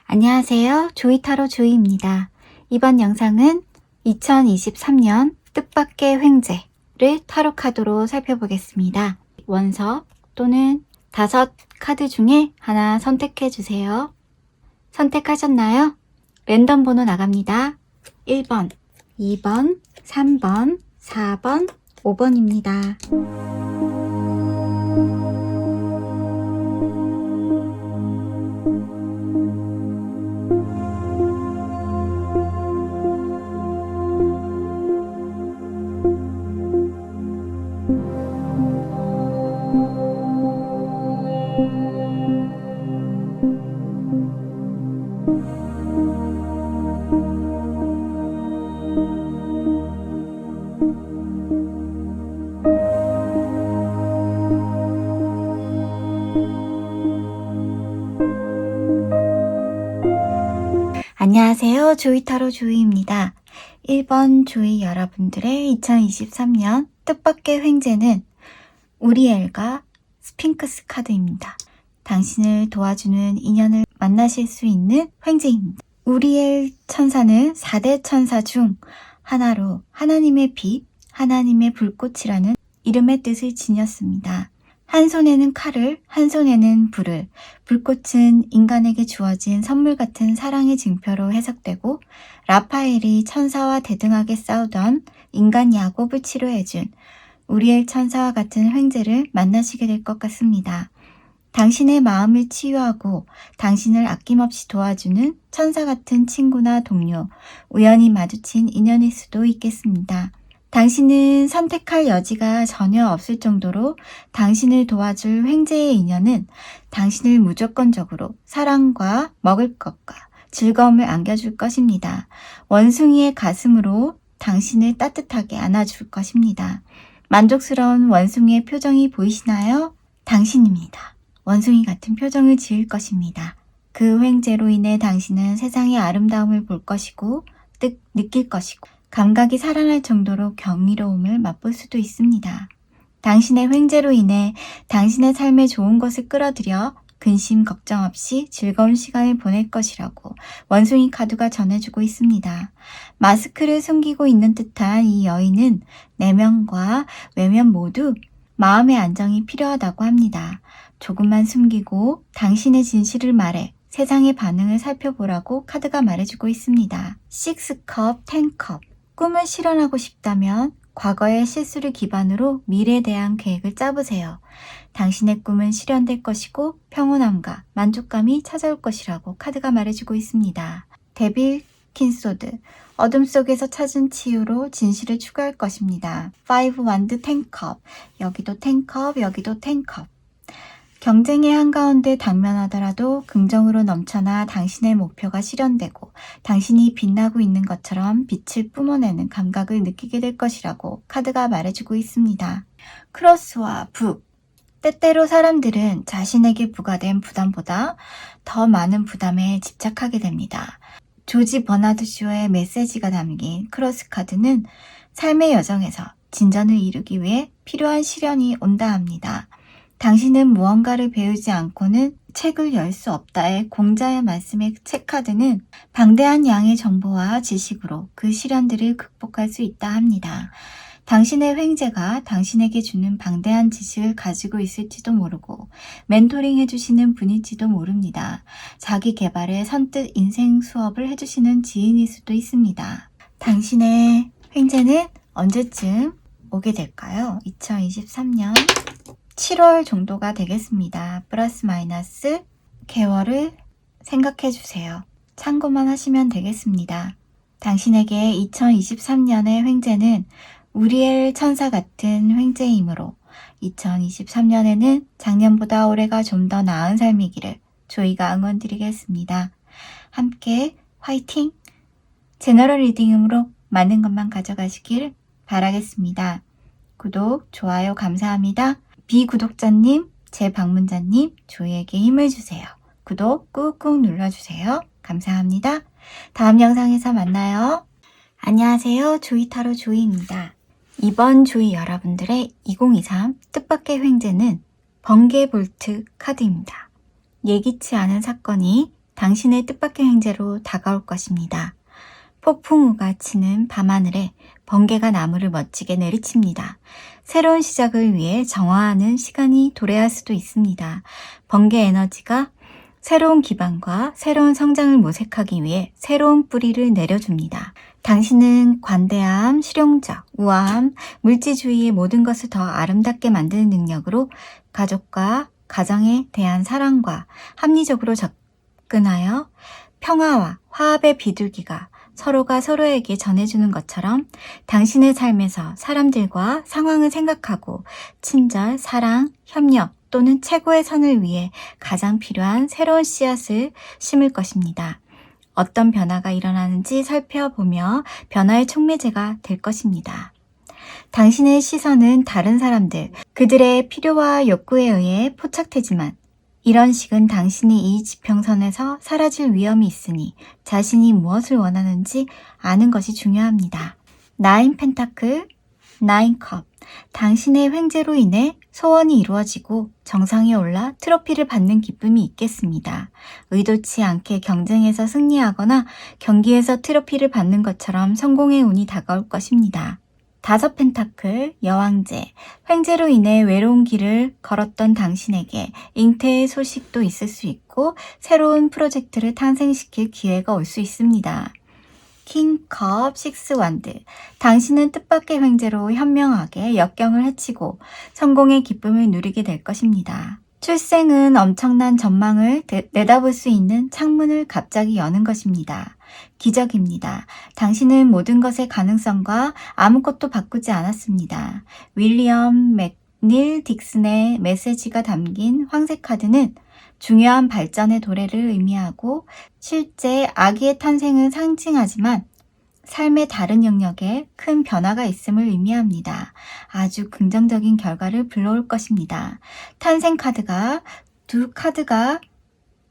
안녕하세요. 조이타로 조이입니다. 이번 영상은 2023년 뜻밖의 횡재를 타로 카드로 살펴보겠습니다. 원석 또는 5카드 중에 하나 선택해 주세요. 선택하셨나요? 랜덤 번호 나갑니다. 1번, 2번, 3번, 4번, 5번입니다. 안녕하세요. 조이타로 조이입니다. 1번 조이 여러분들의 2023년 뜻밖의 횡재는 우리엘과 스핑크스 카드입니다. 당신을 도와주는 인연을 만나실 수 있는 횡재입니다. 우리엘 천사는 4대 천사 중 하나로 하나님의 빛, 하나님의 불꽃이라는 이름의 뜻을 지녔습니다. 한 손에는 칼을, 한 손에는 불을, 불꽃은 인간에게 주어진 선물 같은 사랑의 증표로 해석되고, 라파엘이 천사와 대등하게 싸우던 인간 야곱을 치료해준 우리엘 천사와 같은 횡재를 만나시게 될 것 같습니다. 당신의 마음을 치유하고 당신을 아낌없이 도와주는 천사 같은 친구나 동료, 우연히 마주친 인연일 수도 있겠습니다. 당신은 선택할 여지가 전혀 없을 정도로 당신을 도와줄 횡재의 인연은 당신을 무조건적으로 사랑과 먹을 것과 즐거움을 안겨줄 것입니다. 원숭이의 가슴으로 당신을 따뜻하게 안아줄 것입니다. 만족스러운 원숭이의 표정이 보이시나요? 당신입니다. 원숭이 같은 표정을 지을 것입니다. 그 횡재로 인해 당신은 세상의 아름다움을 볼 것이고 느낄 것이고 감각이 살아날 정도로 경이로움을 맛볼 수도 있습니다. 당신의 횡재로 인해 당신의 삶에 좋은 것을 끌어들여 근심 걱정 없이 즐거운 시간을 보낼 것이라고 원숭이 카드가 전해주고 있습니다. 마스크를 숨기고 있는 듯한 이 여인은 내면과 외면 모두 마음의 안정이 필요하다고 합니다. 조금만 숨기고 당신의 진실을 말해 세상의 반응을 살펴보라고 카드가 말해주고 있습니다. 6컵, 10컵. 꿈을 실현하고 싶다면 과거의 실수를 기반으로 미래에 대한 계획을 짜보세요. 당신의 꿈은 실현될 것이고 평온함과 만족감이 찾아올 것이라고 카드가 말해주고 있습니다. 데빌 킨소드. 어둠 속에서 찾은 치유로 진실을 추구할 것입니다. 5 완드 10컵. 여기도 10컵, 여기도 10컵. 경쟁의 한가운데 당면하더라도 긍정으로 넘쳐나 당신의 목표가 실현되고 당신이 빛나고 있는 것처럼 빛을 뿜어내는 감각을 느끼게 될 것이라고 카드가 말해주고 있습니다. 크로스와 북. 때때로 사람들은 자신에게 부과된 부담보다 더 많은 부담에 집착하게 됩니다. 조지 버나드 쇼의 메시지가 담긴 크로스 카드는 삶의 여정에서 진전을 이루기 위해 필요한 시련이 온다 합니다. 당신은 무언가를 배우지 않고는 책을 열 수 없다의 공자의 말씀의 책 카드는 방대한 양의 정보와 지식으로 그 시련들을 극복할 수 있다 합니다. 당신의 횡재가 당신에게 주는 방대한 지식을 가지고 있을지도 모르고 멘토링 해주시는 분일지도 모릅니다. 자기 개발에 선뜻 인생 수업을 해주시는 지인일 수도 있습니다. 당신의 횡재는 언제쯤 오게 될까요? 2023년 7월 정도가 되겠습니다. 플러스 마이너스 개월을 생각해 주세요. 참고만 하시면 되겠습니다. 당신에게 2023년의 횡재는 우리엘 천사 같은 횡재이므로 2023년에는 작년보다 올해가 좀 더 나은 삶이기를 조이가 응원드리겠습니다. 함께 화이팅! 제너럴 리딩으로 많은 것만 가져가시길 바라겠습니다. 구독, 좋아요 감사합니다. 비구독자님, 재방문자님, 조이에게 힘을 주세요. 구독 꾹꾹 눌러주세요. 감사합니다. 다음 영상에서 만나요. 안녕하세요. 조이타로 조이입니다. 이번 조이 여러분들의 2023 뜻밖의 횡재는 번개 볼트 카드입니다. 예기치 않은 사건이 당신의 뜻밖의 횡재로 다가올 것입니다. 폭풍우가 치는 밤하늘에 번개가 나무를 멋지게 내리칩니다. 새로운 시작을 위해 정화하는 시간이 도래할 수도 있습니다. 번개 에너지가 새로운 기반과 새로운 성장을 모색하기 위해 새로운 뿌리를 내려줍니다. 당신은 관대함, 실용적, 우아함, 물질주의의 모든 것을 더 아름답게 만드는 능력으로 가족과 가정에 대한 사랑과 합리적으로 접근하여 평화와 화합의 비둘기가 서로가 서로에게 전해주는 것처럼 당신의 삶에서 사람들과 상황을 생각하고 친절, 사랑, 협력 또는 최고의 선을 위해 가장 필요한 새로운 씨앗을 심을 것입니다. 어떤 변화가 일어나는지 살펴보며 변화의 촉매제가 될 것입니다. 당신의 시선은 다른 사람들, 그들의 필요와 욕구에 의해 포착되지만 이런 식은 당신이 이 지평선에서 사라질 위험이 있으니 자신이 무엇을 원하는지 아는 것이 중요합니다. 9 펜타클, 9 컵. 당신의 횡재로 인해 소원이 이루어지고 정상에 올라 트로피를 받는 기쁨이 있겠습니다. 의도치 않게 경쟁에서 승리하거나 경기에서 트로피를 받는 것처럼 성공의 운이 다가올 것입니다. 5 펜타클, 여왕제. 횡재로 인해 외로운 길을 걸었던 당신에게 잉태의 소식도 있을 수 있고 새로운 프로젝트를 탄생시킬 기회가 올 수 있습니다. 킹컵, 6 완드. 당신은 뜻밖의 횡재로 현명하게 역경을 헤치고 성공의 기쁨을 누리게 될 것입니다. 출생은 엄청난 전망을 내다볼 수 있는 창문을 갑자기 여는 것입니다. 기적입니다. 당신은 모든 것의 가능성과 아무것도 바꾸지 않았습니다. 윌리엄 맥닐 딕슨의 메시지가 담긴 황색 카드는 중요한 발전의 도래를 의미하고 실제 아기의 탄생을 상징하지만 삶의 다른 영역에 큰 변화가 있음을 의미합니다. 아주 긍정적인 결과를 불러올 것입니다. 탄생 카드가 2 카드가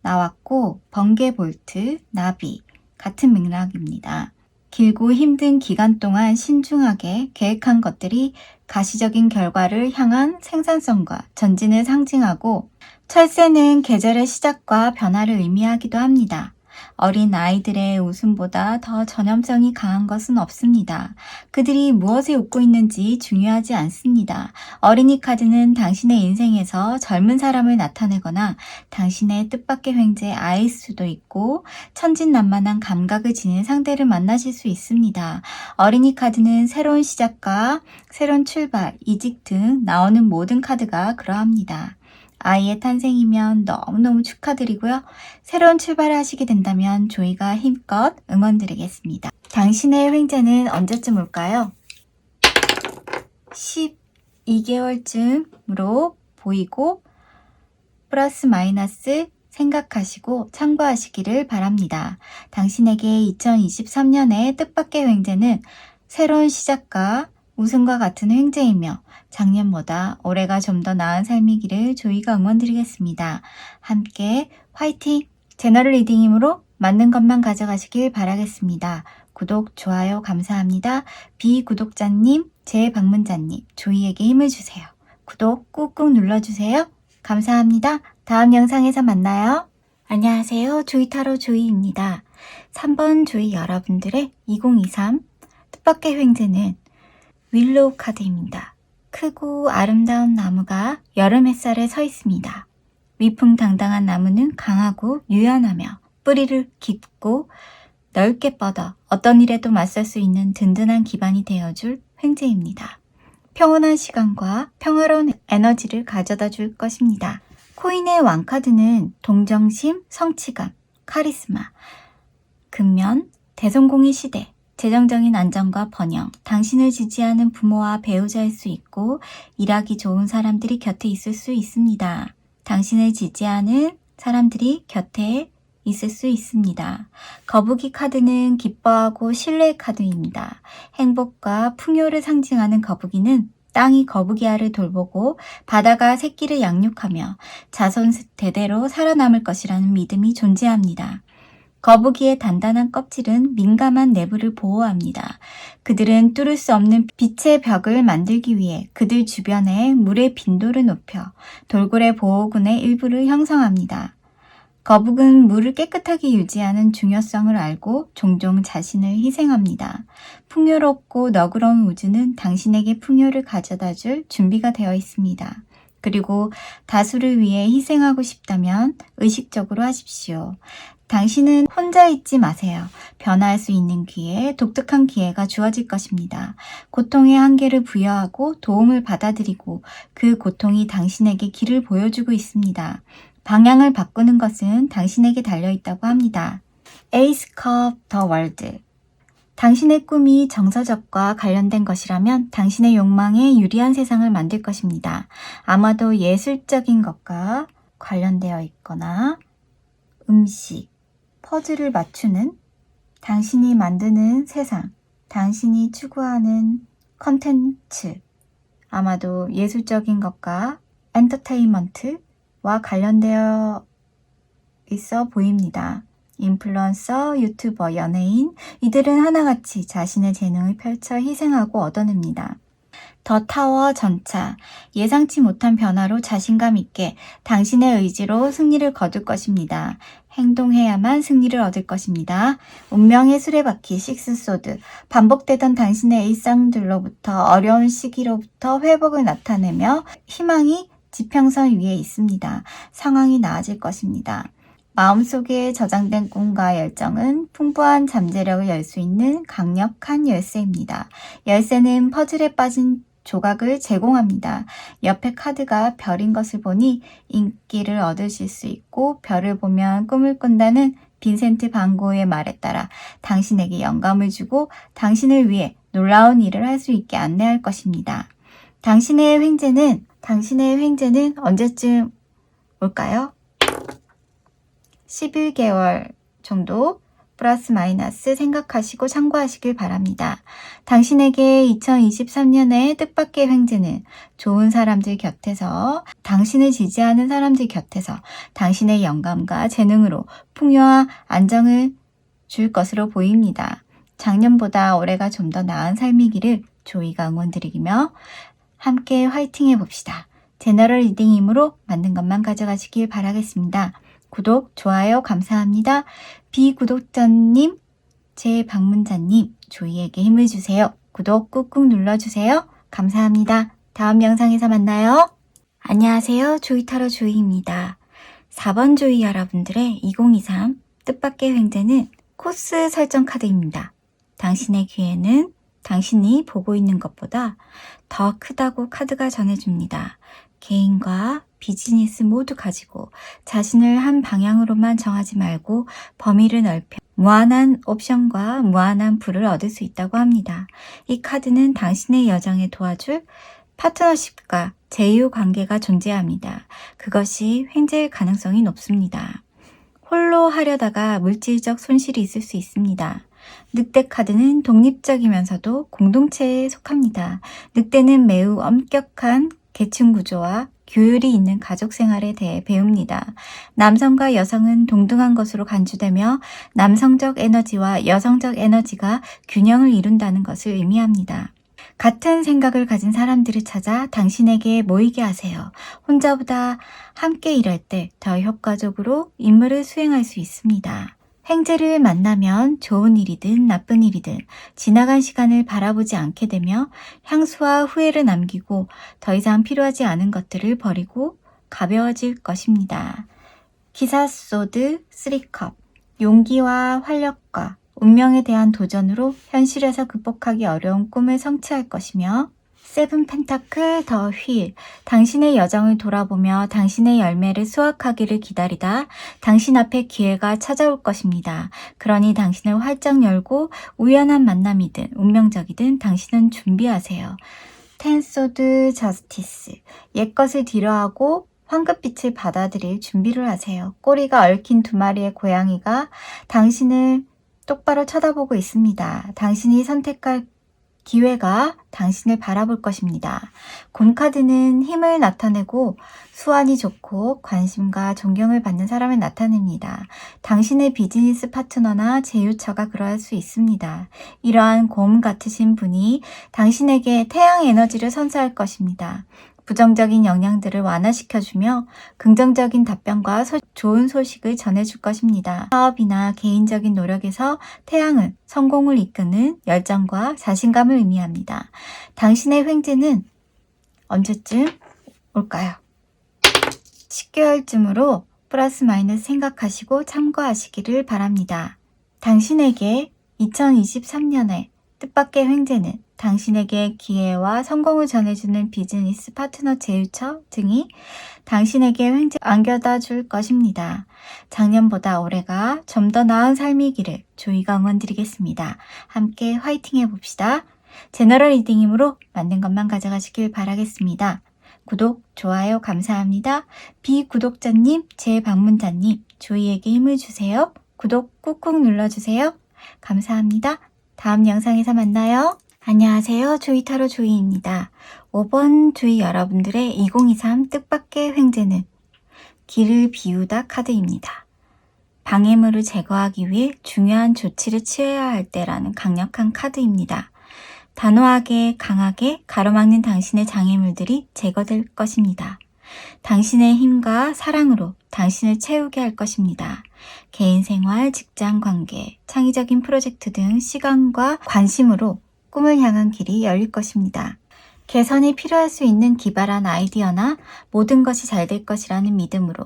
나왔고 번개 볼트, 나비 같은 맥락입니다. 길고 힘든 기간 동안 신중하게 계획한 것들이 가시적인 결과를 향한 생산성과 전진을 상징하고 철새는 계절의 시작과 변화를 의미하기도 합니다. 어린 아이들의 웃음보다 더 전염성이 강한 것은 없습니다. 그들이 무엇에 웃고 있는지 중요하지 않습니다. 어린이 카드는 당신의 인생에서 젊은 사람을 나타내거나 당신의 뜻밖의 횡재 아이일 수도 있고 천진난만한 감각을 지닌 상대를 만나실 수 있습니다. 어린이 카드는 새로운 시작과 새로운 출발, 이직 등 나오는 모든 카드가 그러합니다. 아이의 탄생이면 너무너무 축하드리고요. 새로운 출발을 하시게 된다면 조이가 힘껏 응원드리겠습니다. 당신의 횡재는 언제쯤 올까요? 12개월쯤으로 보이고 플러스 마이너스 생각하시고 참고하시기를 바랍니다. 당신에게 2023년의 뜻밖의 횡재는 새로운 시작과 웃음과 같은 횡재이며 작년보다 올해가 좀 더 나은 삶이기를 조이가 응원드리겠습니다. 함께 화이팅! 제너럴 리딩이므로 맞는 것만 가져가시길 바라겠습니다. 구독, 좋아요 감사합니다. 비구독자님, 재방문자님, 조이에게 힘을 주세요. 구독 꾹꾹 눌러주세요. 감사합니다. 다음 영상에서 만나요. 안녕하세요. 조이타로 조이입니다. 3번 조이 여러분들의 2023 뜻밖의 횡재는 윌로우 카드입니다. 크고 아름다운 나무가 여름 햇살에 서 있습니다. 위풍당당한 나무는 강하고 유연하며 뿌리를 깊고 넓게 뻗어 어떤 일에도 맞설 수 있는 든든한 기반이 되어줄 횡재입니다. 평온한 시간과 평화로운 에너지를 가져다 줄 것입니다. 코인의 왕카드는 동정심, 성취감, 카리스마, 근면, 대성공의 시대, 재정적인 안정과 번영, 당신을 지지하는 부모와 배우자일 수 있고 일하기 좋은 사람들이 곁에 있을 수 있습니다. 당신을 지지하는 사람들이 곁에 있을 수 있습니다. 거북이 카드는 기뻐하고 신뢰의 카드입니다. 행복과 풍요를 상징하는 거북이는 땅이 거북이알을 돌보고 바다가 새끼를 양육하며 자손 대대로 살아남을 것이라는 믿음이 존재합니다. 거북이의 단단한 껍질은 민감한 내부를 보호합니다. 그들은 뚫을 수 없는 빛의 벽을 만들기 위해 그들 주변에 물의 빈도를 높여 돌고래 보호군의 일부를 형성합니다. 거북은 물을 깨끗하게 유지하는 중요성을 알고 종종 자신을 희생합니다. 풍요롭고 너그러운 우주는 당신에게 풍요를 가져다 줄 준비가 되어 있습니다. 그리고 다수를 위해 희생하고 싶다면 의식적으로 하십시오. 당신은 혼자 있지 마세요. 변화할 수 있는 기회, 독특한 기회가 주어질 것입니다. 고통의 한계를 부여하고 도움을 받아들이고 그 고통이 당신에게 길을 보여주고 있습니다. 방향을 바꾸는 것은 당신에게 달려있다고 합니다. 에이스컵 더 월드. 당신의 꿈이 정서적과 관련된 것이라면 당신의 욕망에 유리한 세상을 만들 것입니다. 아마도 예술적인 것과 관련되어 있거나 음식, 퍼즐을 맞추는 당신이 만드는 세상, 당신이 추구하는 컨텐츠, 아마도 예술적인 것과 엔터테인먼트와 관련되어 있어 보입니다. 인플루언서, 유튜버, 연예인, 이들은 하나같이 자신의 재능을 펼쳐 희생하고 얻어냅니다. 더 타워 전차, 예상치 못한 변화로 자신감 있게 당신의 의지로 승리를 거둘 것입니다. 행동해야만 승리를 얻을 것입니다. 운명의 수레바퀴 식스소드, 반복되던 당신의 일상들로부터 어려운 시기로부터 회복을 나타내며 희망이 지평선 위에 있습니다. 상황이 나아질 것입니다. 마음속에 저장된 꿈과 열정은 풍부한 잠재력을 열 수 있는 강력한 열쇠입니다. 열쇠는 퍼즐에 빠진 조각을 제공합니다. 옆에 카드가 별인 것을 보니 인기를 얻으실 수 있고 별을 보면 꿈을 꾼다는 빈센트 반 고흐의 말에 따라 당신에게 영감을 주고 당신을 위해 놀라운 일을 할 수 있게 안내할 것입니다. 당신의 횡재는 언제쯤 올까요? 11개월 정도 플러스 마이너스 생각하시고 참고하시길 바랍니다. 당신에게 2023년의 뜻밖의 횡재는 좋은 사람들 곁에서, 당신을 지지하는 사람들 곁에서 당신의 영감과 재능으로 풍요와 안정을 줄 것으로 보입니다. 작년보다 올해가 좀 더 나은 삶이기를 조이가 응원드리며 함께 화이팅 해봅시다. 제너럴 리딩이므로 맞는 것만 가져가시길 바라겠습니다. 구독, 좋아요 감사합니다. 비구독자님, 재방문자님, 조이에게 힘을 주세요. 구독 꾹꾹 눌러주세요. 감사합니다. 다음 영상에서 만나요. 안녕하세요. 조이타로 조이입니다. 4번 조이 여러분들의 2023 뜻밖의 횡재는 코스 설정 카드입니다. 당신의 기회는 당신이 보고 있는 것보다 더 크다고 카드가 전해줍니다. 개인과 비즈니스 모두 가지고 자신을 한 방향으로만 정하지 말고 범위를 넓혀 무한한 옵션과 무한한 부를 얻을 수 있다고 합니다. 이 카드는 당신의 여정에 도와줄 파트너십과 제휴 관계가 존재합니다. 그것이 횡재일 가능성이 높습니다. 홀로 하려다가 물질적 손실이 있을 수 있습니다. 늑대 카드는 독립적이면서도 공동체에 속합니다. 늑대는 매우 엄격한 계층 구조와 규율이 있는 가족 생활에 대해 배웁니다. 남성과 여성은 동등한 것으로 간주되며 남성적 에너지와 여성적 에너지가 균형을 이룬다는 것을 의미합니다. 같은 생각을 가진 사람들을 찾아 당신에게 모이게 하세요. 혼자보다 함께 일할 때 더 효과적으로 임무를 수행할 수 있습니다. 횡재를 만나면 좋은 일이든 나쁜 일이든 지나간 시간을 바라보지 않게 되며 향수와 후회를 남기고 더 이상 필요하지 않은 것들을 버리고 가벼워질 것입니다. 기사소드 3컵, 용기와 활력과 운명에 대한 도전으로 현실에서 극복하기 어려운 꿈을 성취할 것이며, 세븐 펜타클 더 휠, 당신의 여정을 돌아보며 당신의 열매를 수확하기를 기다리다 당신 앞에 기회가 찾아올 것입니다. 그러니 당신을 활짝 열고 우연한 만남이든 운명적이든 당신은 준비하세요. 텐소드 저스티스, 옛것을 뒤로하고 황급빛을 받아들일 준비를 하세요. 꼬리가 얽힌 2마리의 고양이가 당신을 똑바로 쳐다보고 있습니다. 당신이 선택할 기회가 당신을 바라볼 것입니다. 곤카드는 힘을 나타내고 수완이 좋고 관심과 존경을 받는 사람을 나타냅니다. 당신의 비즈니스 파트너나 제휴처가 그러할 수 있습니다. 이러한 곰 같으신 분이 당신에게 태양 에너지를 선사할 것입니다. 부정적인 영향들을 완화시켜주며 긍정적인 답변과 좋은 소식을 전해줄 것입니다. 사업이나 개인적인 노력에서 태양은 성공을 이끄는 열정과 자신감을 의미합니다. 당신의 횡재는 언제쯤 올까요? 10개월쯤으로 플러스 마이너스 생각하시고 참고하시기를 바랍니다. 당신에게 2023년에 뜻밖의 횡재는 당신에게 기회와 성공을 전해주는 비즈니스 파트너 제휴처 등이 당신에게 횡재 안겨다 줄 것입니다. 작년보다 올해가 좀 더 나은 삶이기를 조이가 응원드리겠습니다. 함께 화이팅 해봅시다. 제너럴 리딩이므로 맞는 것만 가져가시길 바라겠습니다. 구독, 좋아요 감사합니다. 비구독자님, 재방문자님, 조이에게 힘을 주세요. 구독 꾹꾹 눌러주세요. 감사합니다. 다음 영상에서 만나요. 안녕하세요. 조이타로 조이입니다. 5번 조이 여러분들의 2023 뜻밖의 횡재는 길을 비우다 카드입니다. 방해물을 제거하기 위해 중요한 조치를 취해야 할 때라는 강력한 카드입니다. 단호하게 강하게 가로막는 당신의 장애물들이 제거될 것입니다. 당신의 힘과 사랑으로 당신을 채우게 할 것입니다. 개인 생활, 직장 관계, 창의적인 프로젝트 등 시간과 관심으로 꿈을 향한 길이 열릴 것입니다. 개선이 필요할 수 있는 기발한 아이디어나 모든 것이 잘 될 것이라는 믿음으로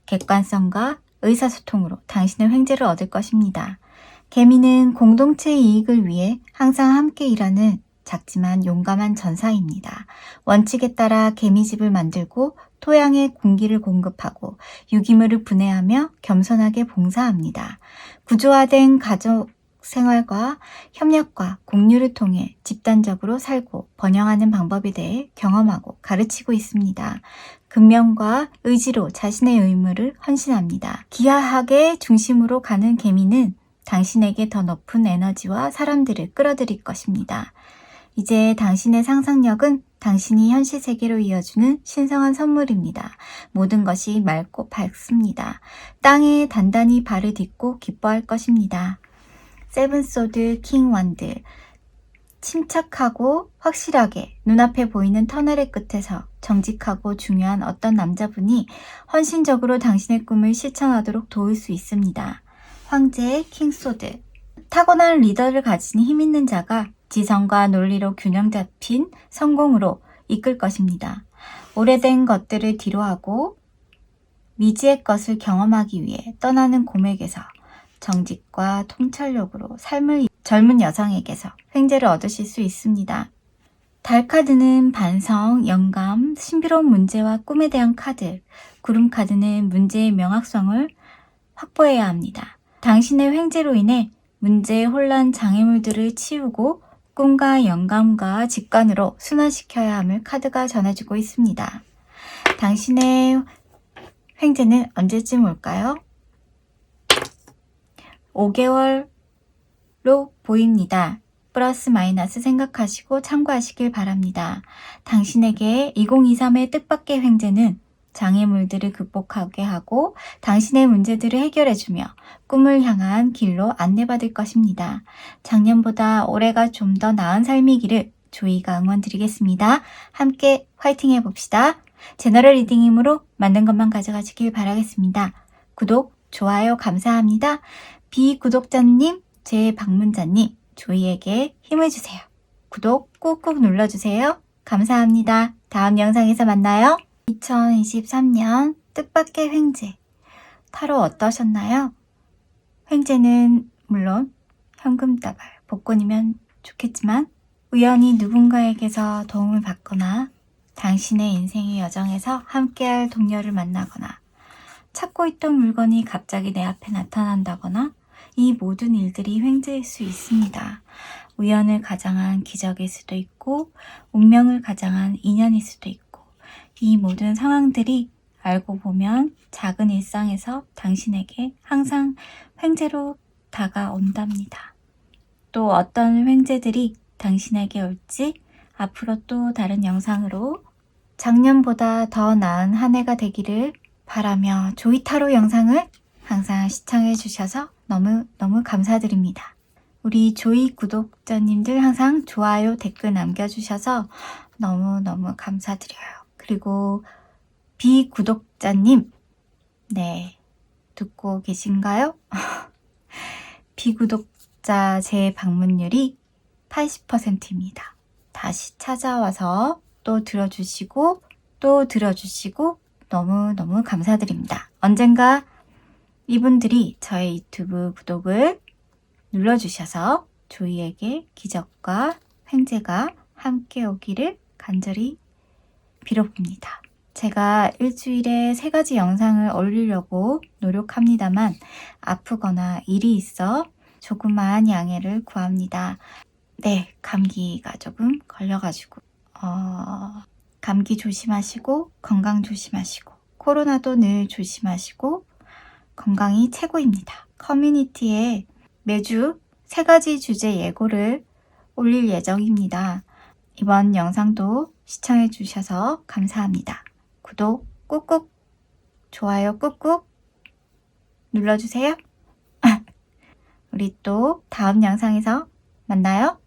객관성과 의사소통으로 당신의 횡재를 얻을 것입니다. 개미는 공동체의 이익을 위해 항상 함께 일하는 작지만 용감한 전사입니다. 원칙에 따라 개미집을 만들고 토양에 공기를 공급하고 유기물을 분해하며 겸손하게 봉사합니다. 구조화된 가족 생활과 협력과 공유를 통해 집단적으로 살고 번영하는 방법에 대해 경험하고 가르치고 있습니다. 근면과 의지로 자신의 의무를 헌신합니다. 기하학의 중심으로 가는 개미는 당신에게 더 높은 에너지와 사람들을 끌어들일 것입니다. 이제 당신의 상상력은 당신이 현실 세계로 이어주는 신성한 선물입니다. 모든 것이 맑고 밝습니다. 땅에 단단히 발을 딛고 기뻐할 것입니다. 세븐소드 킹 완드, 침착하고 확실하게 눈앞에 보이는 터널의 끝에서 정직하고 중요한 어떤 남자분이 헌신적으로 당신의 꿈을 실천하도록 도울 수 있습니다. 황제의 킹소드, 타고난 리더를 가진 힘 있는 자가 지성과 논리로 균형 잡힌 성공으로 이끌 것입니다. 오래된 것들을 뒤로하고 미지의 것을 경험하기 위해 떠나는 고맥에서 정직과 통찰력으로 삶을 젊은 여성에게서 횡재를 얻으실 수 있습니다. 달 카드는 반성, 영감, 신비로운 문제와 꿈에 대한 카드, 구름 카드는 문제의 명확성을 확보해야 합니다. 당신의 횡재로 인해 문제의 혼란, 장애물들을 치우고 꿈과 영감과 직관으로 순환시켜야 함을 카드가 전해주고 있습니다. 당신의 횡재는 언제쯤 올까요? 5개월로 보입니다. 플러스 마이너스 생각하시고 참고하시길 바랍니다. 당신에게 2023의 뜻밖의 횡재는 장애물들을 극복하게 하고 당신의 문제들을 해결해주며 꿈을 향한 길로 안내받을 것입니다. 작년보다 올해가 좀 더 나은 삶이기를 조이가 응원드리겠습니다. 함께 화이팅 해봅시다. 제너럴 리딩이므로 맞는 것만 가져가시길 바라겠습니다. 구독, 좋아요 감사합니다. 비구독자님, 재방문자님, 조이에게 힘을 주세요. 구독 꾹꾹 눌러주세요. 감사합니다. 다음 영상에서 만나요. 2023년 뜻밖의 횡재. 타로 어떠셨나요? 횡재는 물론 현금 따발, 복권이면 좋겠지만 우연히 누군가에게서 도움을 받거나 당신의 인생의 여정에서 함께할 동료를 만나거나 찾고 있던 물건이 갑자기 내 앞에 나타난다거나 이 모든 일들이 횡재일 수 있습니다. 우연을 가장한 기적일 수도 있고 운명을 가장한 인연일 수도 있고 이 모든 상황들이 알고 보면 작은 일상에서 당신에게 항상 횡재로 다가온답니다. 또 어떤 횡재들이 당신에게 올지 앞으로 또 다른 영상으로 작년보다 더 나은 한 해가 되기를 바라며 조이타로 영상을 항상 시청해 주셔서 너무 감사드립니다. 우리 조이 구독자님들 항상 좋아요, 댓글 남겨주셔서 너무 감사드려요. 그리고 비구독자님, 네, 듣고 계신가요? 비구독자 재방문율이 80%입니다. 다시 찾아와서 또 들어주시고 또 들어주시고 너무너무 감사드립니다. 언젠가 이분들이 저의 유튜브 구독을 눌러주셔서 조이에게 기적과 횡재가 함께 오기를 간절히 빌어봅니다. 제가 일주일에 3가지 영상을 올리려고 노력합니다만 아프거나 일이 있어 조그마한 양해를 구합니다. 네, 감기가 조금 걸려가지고 감기 조심하시고 건강 조심하시고 코로나도 늘 조심하시고 건강이 최고입니다. 커뮤니티에 매주 3가지 주제 예고를 올릴 예정입니다. 이번 영상도 시청해 주셔서 감사합니다. 구독 꾹꾹, 좋아요 꾹꾹 눌러주세요. 우리 또 다음 영상에서 만나요.